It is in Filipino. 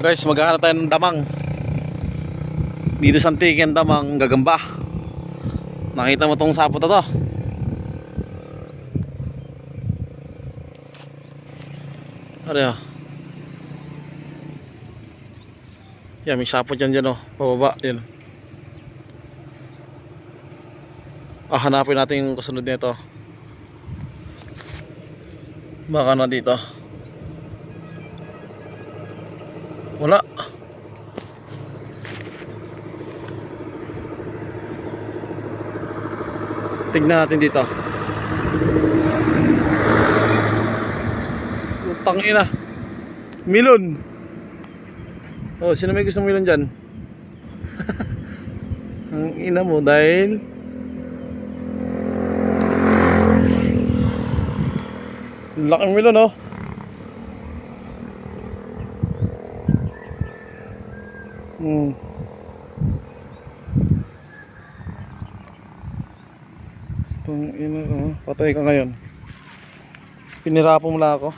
Guys, maghahanap tayo ng damang. Dito sa Antiken damang gagamba. Nakita mo tong sapot na to? Ano yun? Yan, may sapot dyan dyan, oh. Pababa, yun. Hanapin natin yung kasunod nito. Baka na dito. Wala. Tignan natin dito. Utang ina. Milon. Oh, sino may gusto ng milon dyan? Ang ina mo dahil laking milon, oh. Itong ina, oh. Patay ka ngayon. Pinirapo mo lang ako.